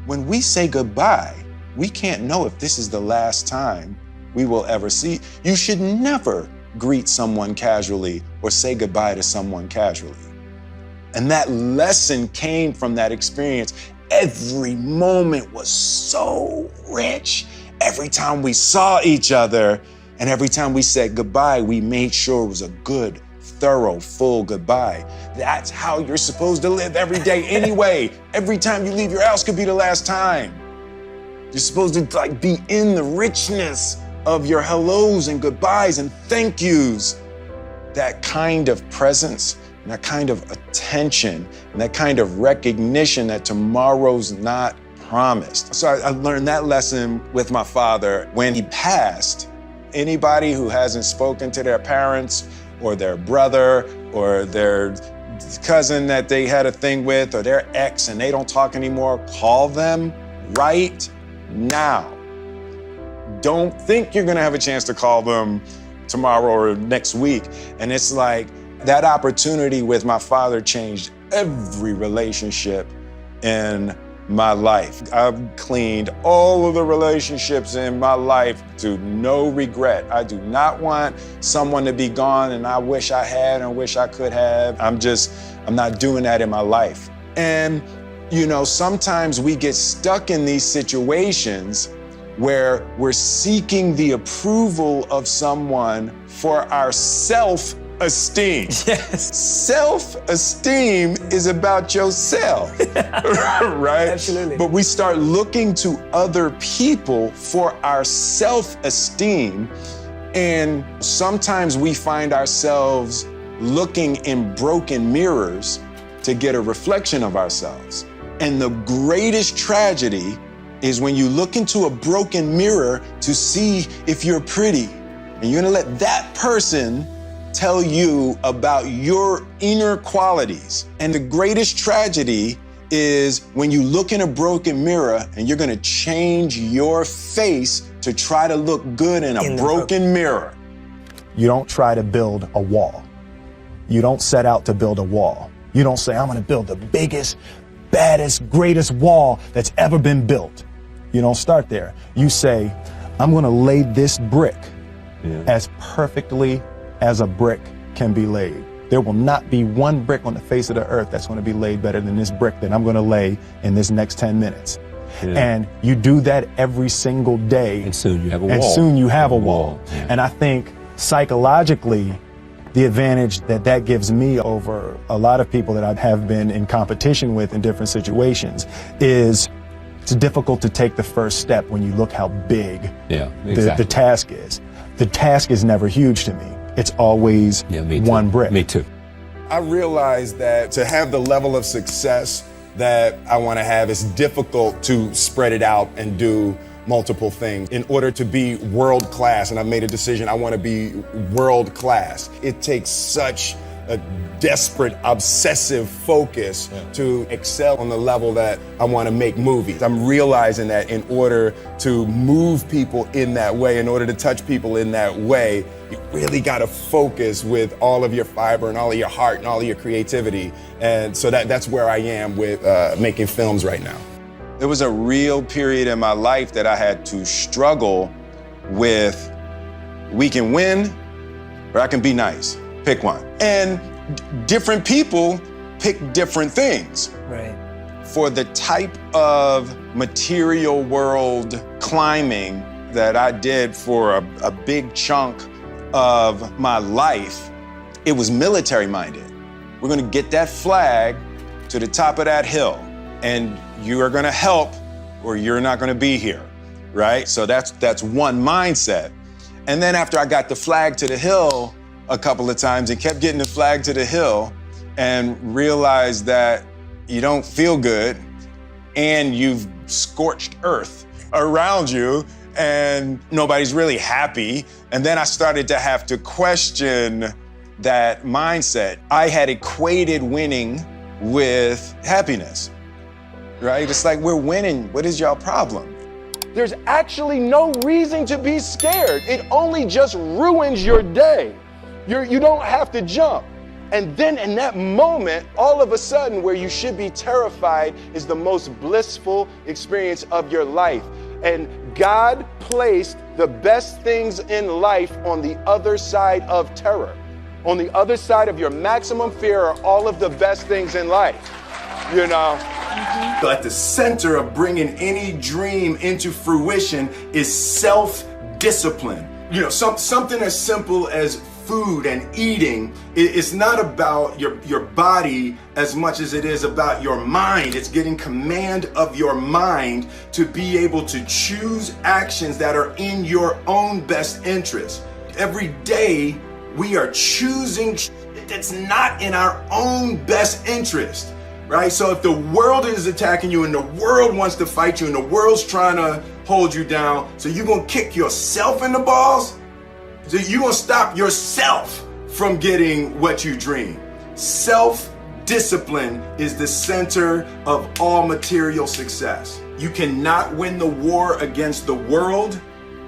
When we say goodbye, we can't know if this is the last time we will ever see. You should never greet someone casually or say goodbye to someone casually. And that lesson came from that experience. Every moment was so rich. Every time we saw each other and every time we said goodbye, we made sure it was a good, thorough, full goodbye. That's how you're supposed to live every day anyway. Every time you leave your house could be the last time. You're supposed to be in the richness of your hellos and goodbyes and thank yous. That kind of presence and that kind of attention and that kind of recognition that tomorrow's not promised. So I learned that lesson with my father. When he passed, anybody who hasn't spoken to their parents or their brother or their cousin that they had a thing with or their ex and they don't talk anymore, call them right now. Don't think you're gonna have a chance to call them tomorrow or next week. And it's like that opportunity with my father changed every relationship in my life. I've cleaned all of the relationships in my life to no regret. I do not want someone to be gone and I wish I had and wish I could have. I'm not doing that in my life. And, sometimes we get stuck in these situations where we're seeking the approval of someone for our self-esteem. Yes. Self-esteem is about yourself, right? Absolutely. But we start looking to other people for our self-esteem, and sometimes we find ourselves looking in broken mirrors to get a reflection of ourselves. And the greatest tragedy is when you look into a broken mirror to see if you're pretty, and you're gonna let that person tell you about your inner qualities. And the greatest tragedy is when you look in a broken mirror and you're gonna change your face to try to look good in a broken mirror. You don't try to build a wall. You don't set out to build a wall. You don't say, I'm gonna build the biggest, baddest, greatest wall that's ever been built. You don't start there. You say, I'm gonna lay this brick as perfectly as a brick can be laid. There will not be one brick on the face of the earth that's gonna be laid better than this brick that I'm gonna lay in this next 10 minutes. Yeah. And you do that every single day. And soon you have a wall. And soon you have a wall. Yeah. And I think psychologically, the advantage that gives me over a lot of people that I have been in competition with in different situations is it's difficult to take the first step when you look how big the task is. The task is never huge to me. It's always one brick. Me too. I realized that to have the level of success that I want to have, it's difficult to spread it out and do multiple things in order to be world class. And I've made a decision, I want to be world class. It takes such a desperate, obsessive focus to excel on the level that I want to make movies. I'm realizing that in order to move people in that way, in order to touch people in that way, you really got to focus with all of your fiber and all of your heart and all of your creativity. And so that's where I am with making films right now. There was a real period in my life that I had to struggle with, we can win or I can be nice. Pick one. And different people pick different things. Right. For the type of material world climbing that I did for a big chunk of my life, it was military minded. We're gonna get that flag to the top of that hill and you are gonna help or you're not gonna be here, right? So that's one mindset. And then after I got the flag to the hill a couple of times and kept getting the flag to the hill and realized that you don't feel good and you've scorched earth around you and nobody's really happy. And then I started to have to question that mindset. I had equated winning with happiness, right? It's like, we're winning, what is y'all problem? there's actually no reason to be scared. It only just ruins your day. You don't have to jump. And then in that moment, all of a sudden, where you should be terrified is the most blissful experience of your life. And God placed the best things in life on the other side of terror. On the other side of your maximum fear are all of the best things in life, you know? At the center of bringing any dream into fruition is self-discipline. You know, something as simple as food and eating. It's not about your body as much as it is about your mind. It's getting command of your mind to be able to choose actions that are in your own best interest. Every day we are choosing that's not in our own best interest, right? So if the world is attacking you and the world wants to fight you and the world's trying to hold you down, so you're gonna kick yourself in the balls? So you're gonna stop yourself from getting what you dream. Self-discipline is the center of all material success. You cannot win the war against the world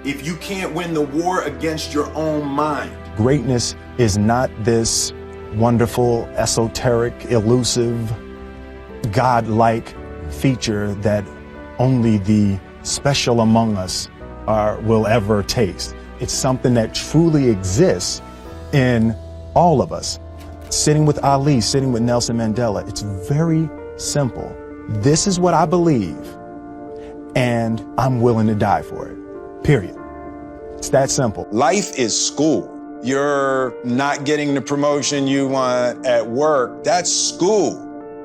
if you can't win the war against your own mind. Greatness is not this wonderful, esoteric, elusive, God-like feature that only the special among us will ever taste. It's something that truly exists in all of us. Sitting with Ali, sitting with Nelson Mandela, it's very simple. This is what I believe, and I'm willing to die for it, period. It's that simple. Life is school. You're not getting the promotion you want at work. That's school.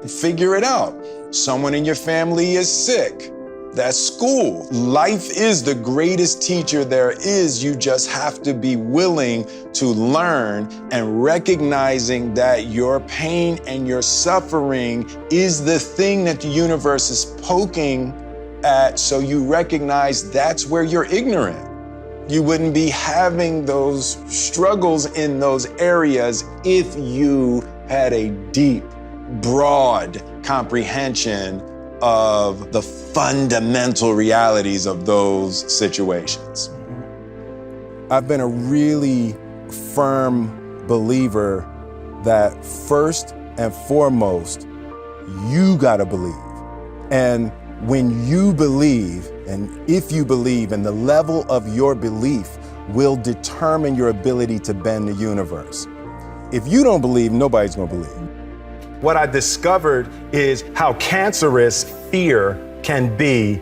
Figure it out. Someone in your family is sick. That's school. Life is the greatest teacher there is. You just have to be willing to learn and recognizing that your pain and your suffering is the thing that the universe is poking at, so you recognize that's where you're ignorant. You wouldn't be having those struggles in those areas if you had a deep, broad comprehension of the fundamental realities of those situations. I've been a really firm believer that first and foremost, you gotta believe. And when you believe, and if you believe, and the level of your belief will determine your ability to bend the universe. If you don't believe, nobody's gonna believe. What I discovered is how cancerous fear can be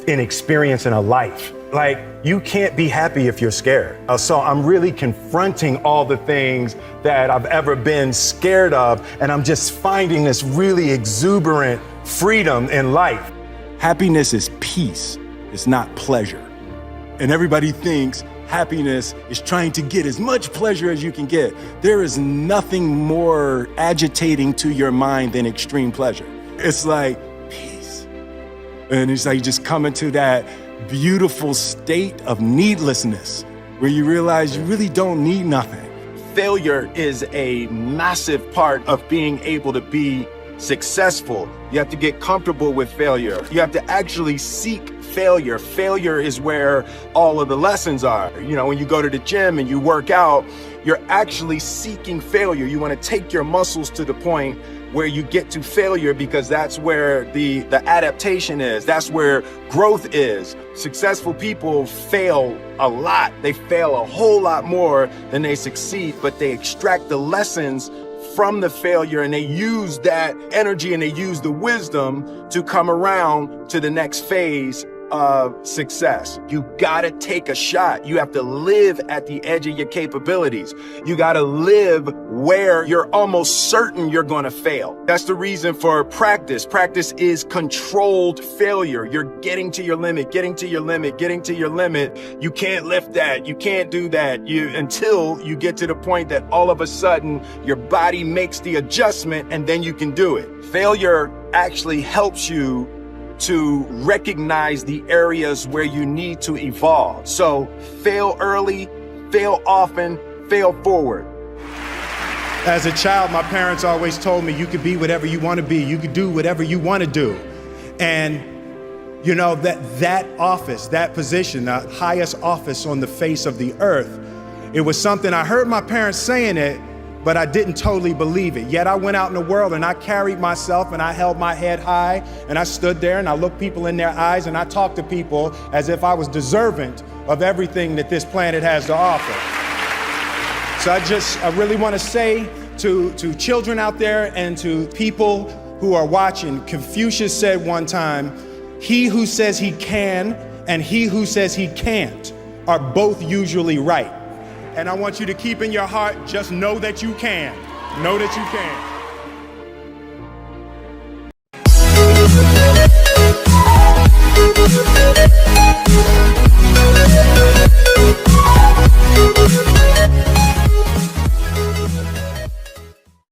in experiencing a life. Like, you can't be happy if you're scared. So I'm really confronting all the things that I've ever been scared of, and I'm just finding this really exuberant freedom in life. Happiness is peace, it's not pleasure. And everybody thinks happiness is trying to get as much pleasure as you can get. There is nothing more agitating to your mind than extreme pleasure. It's like peace. And it's like you just come into that beautiful state of needlessness where you realize you really don't need nothing. Failure is a massive part of being able to be successful. You have to get comfortable with failure. You have to actually seek failure. Failure is where all of the lessons are. You know, when you go to the gym and you work out, you're actually seeking failure. You want to take your muscles to the point where you get to failure, because that's where the adaptation is. That's where growth is. Successful people fail a lot. They fail a whole lot more than they succeed, but they extract the lessons from the failure, and they use that energy and they use the wisdom to come around to the next phase of success. You gotta take a shot. You have to live at the edge of your capabilities. You gotta live where you're almost certain you're gonna fail. That's the reason for practice. Practice is controlled failure. You're getting to your limit, getting to your limit, getting to your limit. You can't lift that. You can't do that. Until you get to the point that all of a sudden your body makes the adjustment, and then you can do it. Failure actually helps you to recognize the areas where you need to evolve. So fail early, fail often, fail forward. As a child, my parents always told me you could be whatever you want to be. You could do whatever you want to do. And You know, that office, that position, the highest office on the face of the earth, it was something I heard my parents saying it, but I didn't totally believe it. Yet I went out in the world and I carried myself and I held my head high and I stood there and I looked people in their eyes and I talked to people as if I was deserving of everything that this planet has to offer. So I really want to say to children out there and to people who are watching, Confucius said one time, he who says he can and he who says he can't are both usually right. And I want you to keep in your heart, just know that you can. Know that you can.